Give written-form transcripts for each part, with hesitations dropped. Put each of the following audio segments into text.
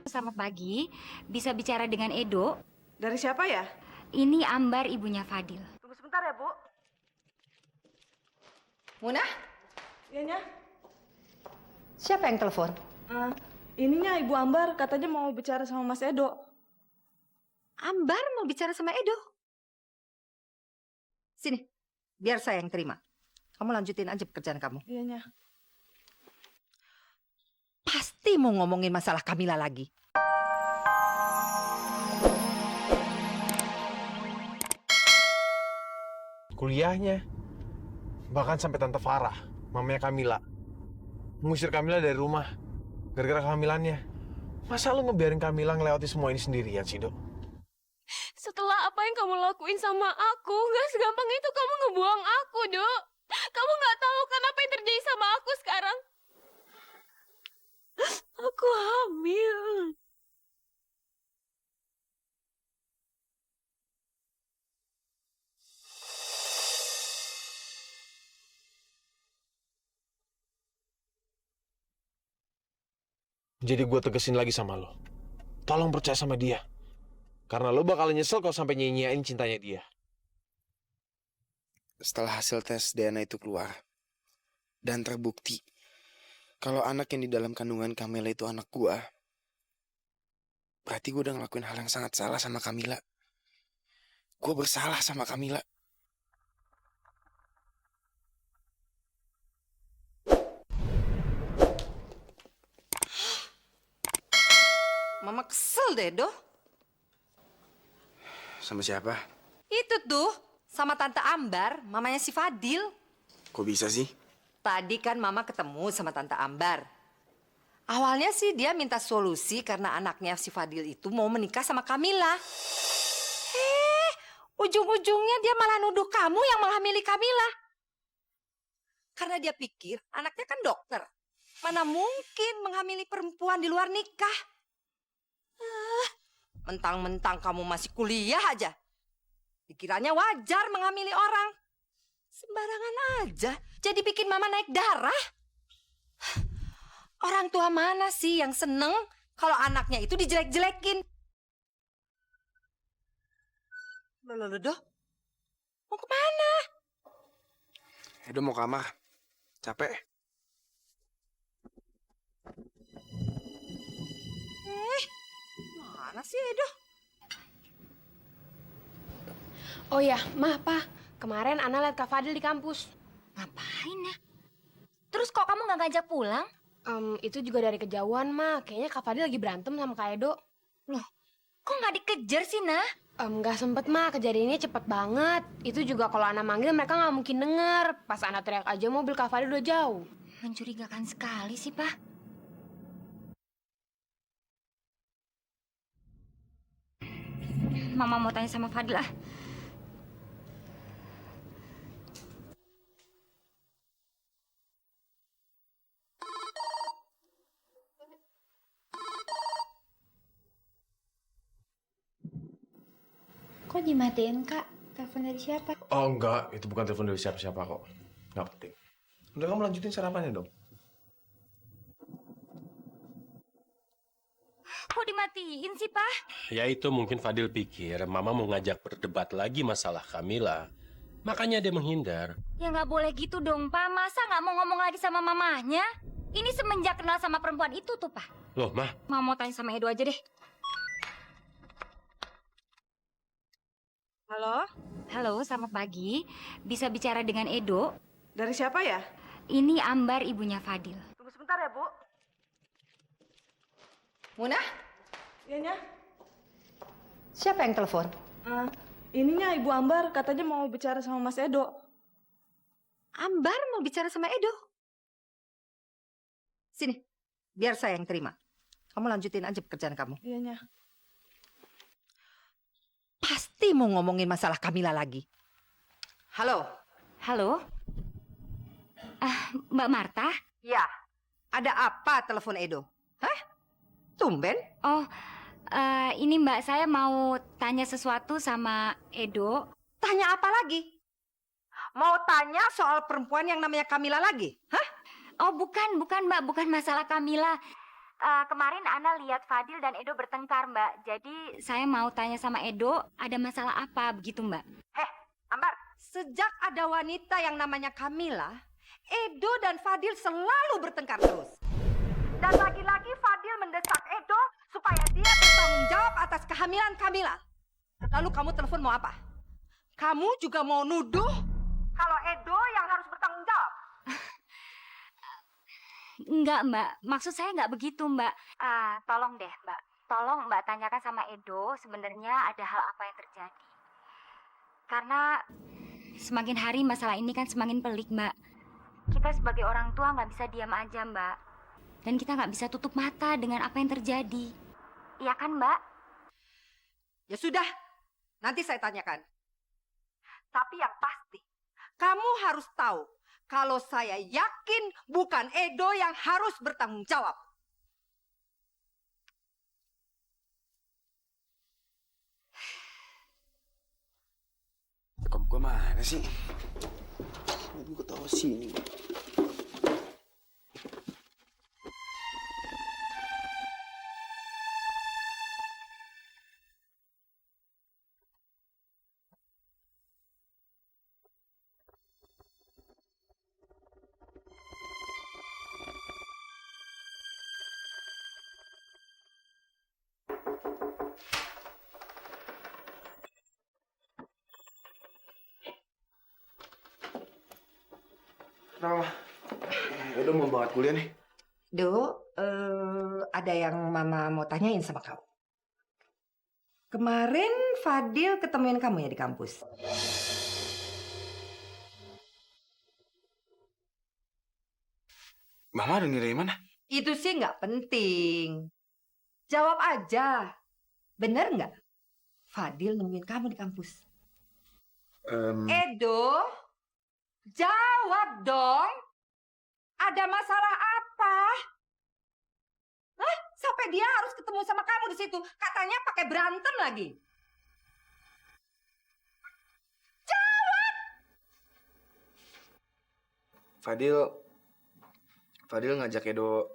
Selamat pagi. Bisa bicara dengan Edo? Dari siapa ya? Ini Ambar, ibunya Fadil. Tunggu sebentar ya, Bu. Munah, Iyanya. siapa yang telepon? Ininya Ibu Ambar katanya mau bicara sama Mas Edo. Ambar mau bicara sama Edo. Sini, biar saya yang terima. Kamu lanjutin aja pekerjaan kamu. Iyanya. Pasti mau ngomongin masalah Kamila lagi. Kuliahnya. Bahkan sampai Tante Farah, mamanya Kamila, mengusir Kamila dari rumah gara-gara kehamilannya. Masa lu ngebiarin Kamila ngelewati semua ini sendirian sih, Dok? Setelah apa yang kamu lakuin sama aku, gak segampang itu kamu ngebuang aku, Dok. Kamu gak tahu kan apa yang terjadi sama aku sekarang. Aku hamil. Jadi gue tegesin lagi sama lo. Tolong percaya sama dia. Karena lo bakal nyesel kalau sampai nyanyiin cintanya dia. Setelah hasil tes DNA itu keluar dan terbukti kalau anak yang di dalam kandungan Kamila itu anak gua, berarti gua udah ngelakuin hal yang sangat salah sama Kamila. Gua bersalah sama Kamila. Mama kesel deh, Edo. Sama siapa? Itu tuh, sama Tante Ambar, mamanya si Fadil. Kok bisa sih? Tadi kan Mama ketemu sama Tante Ambar. Awalnya sih dia minta solusi karena anaknya si Fadil itu mau menikah sama Kamila. Ujung-ujungnya dia malah nuduh kamu yang menghamili Kamila. Karena dia pikir anaknya kan dokter. Mana mungkin menghamili perempuan di luar nikah. Mentang-mentang kamu masih kuliah aja. Dikiranya wajar menghamili orang. Sembarangan aja. Jadi bikin Mama naik darah. Orang tua mana sih yang seneng kalau anaknya itu dijelek-jelekin? Loh, Doh. Mau kemana? Edo mau kamar. Capek. Mana sih, Edo? Oh ya, Pa. Kemarin Ana lihat Kak Fadil di kampus. Ngapain ya? Terus kok kamu nggak ngajak pulang? Itu juga dari kejauhan, Ma. Kayaknya Kak Fadil lagi berantem sama Kak Edo. Loh, kok nggak dikejar sih, Nah? Nggak sempet, Ma. Kejadiannya cepet banget. Itu juga kalau Ana manggil mereka nggak mungkin denger. Pas Ana teriak aja mobil Kak Fadil udah jauh. Mencurigakan sekali sih, Pak. Mama mau tanya sama Fadil ah. Kok dimatiin, Kak? Telepon dari siapa? Oh enggak, itu bukan telepon dari siapa-siapa kok. Nggak penting. Udah kamu lanjutin sarapannya dong. Kok dimatiin sih, Pak? Ya itu mungkin Fadil pikir Mama mau ngajak berdebat lagi masalah Kamila. Makanya dia menghindar. Ya nggak boleh gitu dong, Pak. Masa nggak mau ngomong lagi sama mamanya? Ini semenjak kenal sama perempuan itu tuh, Pak. Loh, Ma, Mama mau tanya sama Edo aja deh. Halo? Halo, selamat pagi. Bisa bicara dengan Edo? Dari siapa ya? Ini Ambar, ibunya Fadil. Tunggu sebentar ya, Bu. Munah, Iyanya. siapa yang telepon? Ininya Ibu Ambar katanya mau bicara sama Mas Edo. Ambar mau bicara sama Edo. Sini, biar saya yang terima. Kamu lanjutin aja pekerjaan kamu. Iyanya. Pasti mau ngomongin masalah Kamila lagi. Halo? Halo? Mbak Marta? Ya, ada apa telepon Edo? Hah? Tumben? Oh, ini Mbak, saya mau tanya sesuatu sama Edo. Tanya apa lagi? Mau tanya soal perempuan yang namanya Kamila lagi? Hah? Oh, bukan Mbak, bukan masalah Kamila. Kemarin Ana lihat Fadil dan Edo bertengkar, Mbak. Jadi saya mau tanya sama Edo, ada masalah apa begitu, Mbak? Ambar, sejak ada wanita yang namanya Kamila, Edo dan Fadil selalu bertengkar terus. Dan lagi-lagi Fadil mendesak Edo supaya dia bertanggung jawab atas kehamilan Kamila. Lalu kamu telepon mau apa? Kamu juga mau nuduh kalau Edo yang harus bertanggung jawab? Enggak, Mbak. Maksud saya enggak begitu, Mbak. Tolong deh, Mbak. Tolong Mbak tanyakan sama Edo sebenarnya ada hal apa yang terjadi. Karena semakin hari masalah ini kan semakin pelik, Mbak. Kita sebagai orang tua nggak bisa diam aja, Mbak. Dan kita nggak bisa tutup mata dengan apa yang terjadi. Iya kan, Mbak? Ya sudah, nanti saya tanyakan. Tapi yang pasti, kamu harus tahu kalau saya yakin bukan Edo yang harus bertanggung jawab. Kok gue mana sih? Gue tahu sini. Kenapa, Ma? Udah mau banget kuliah nih. Do, ada yang Mama mau tanyain sama kamu. Kemarin Fadil ketemuin kamu ya di kampus. Mama denger dari mana? Itu sih nggak penting. Jawab aja. Bener nggak? Fadil nemuin kamu di kampus. Edo, jawab dong. Ada masalah apa? Hah? Sampai dia harus ketemu sama kamu di situ. Katanya pakai berantem lagi. Fadil ngajak Edo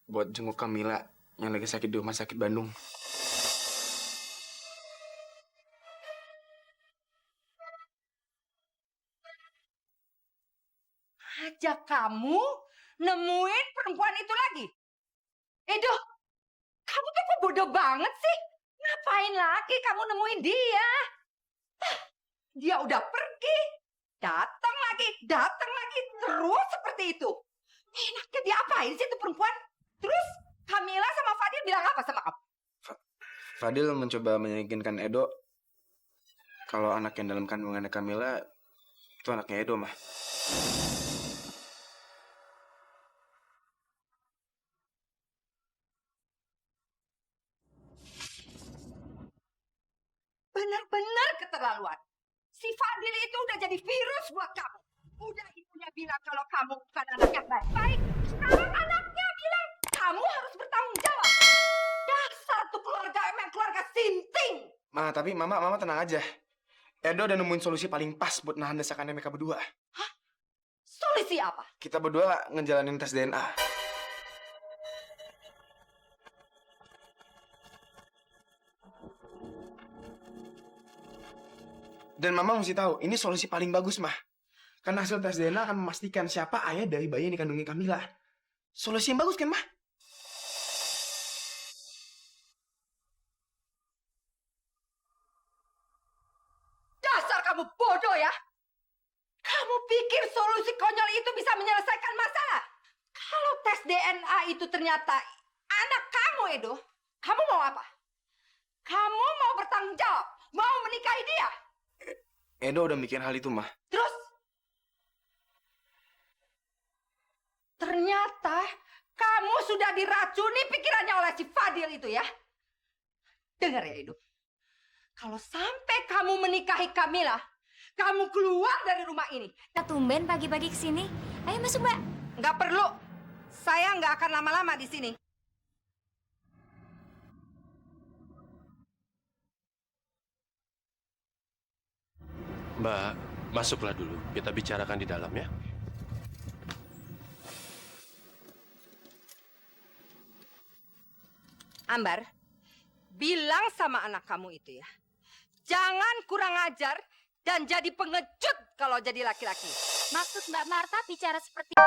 buat jenguk Kamila yang lagi sakit di rumah sakit Bandung. Ajak kamu nemuin perempuan itu lagi. Edo, kamu tuh kok bodoh banget sih? Ngapain lagi kamu nemuin dia? Dia udah pergi, datang lagi, terus seperti itu. Enaknya dia apain sih itu perempuan? Terus Kamila sama Fadil bilang apa sama kamu? Fadil mencoba meyakinkan Edo kalau anak yang dalam kandungannya Kamila itu anaknya Edo, Mah. Benar-benar keterlaluan. Si Fadil itu udah jadi virus buat kamu. Udah ibunya bilang kalau kamu bukan anak yang baik-baik. Sekarang anaknya bilang kamu harus bertanggung jawab. Dasar tuh keluarga emang keluarga sinting. Ma, tapi Mama tenang aja. Edo udah nemuin solusi paling pas buat nahan desakannya mereka berdua. Solusi apa? Kita berdua ngejalanin tes DNA. Dan Mama mesti tahu, ini solusi paling bagus, Mah. Karena hasil tes DNA akan memastikan siapa ayah dari bayi yang dikandungi Kamila. Solusi yang bagus kan, Mah? Dasar kamu bodoh ya. Kamu pikir solusi konyol itu bisa menyelesaikan masalah? Kalau tes DNA itu ternyata anak kamu, Edo, kamu mau apa? Kamu mau bertanggung jawab? Mau menikahi dia? Edo udah mikir hal itu, Mah. Terus? Ternyata kamu sudah diracuni pikirannya oleh si Fadil itu ya. Dengar ya, Edo. Kalau sampai kamu menikahi Kamila, kamu keluar dari rumah ini. Kita tumben pagi-pagi ke sini. Ayo masuk, Mbak. Nggak perlu. Saya nggak akan lama-lama di sini. Mbak, masuklah dulu. Kita bicarakan di dalam ya. Ambar, bilang sama anak kamu itu ya. Jangan kurang ajar dan jadi pengecut kalau jadi laki-laki. Maksud Mbak Marta bicara seperti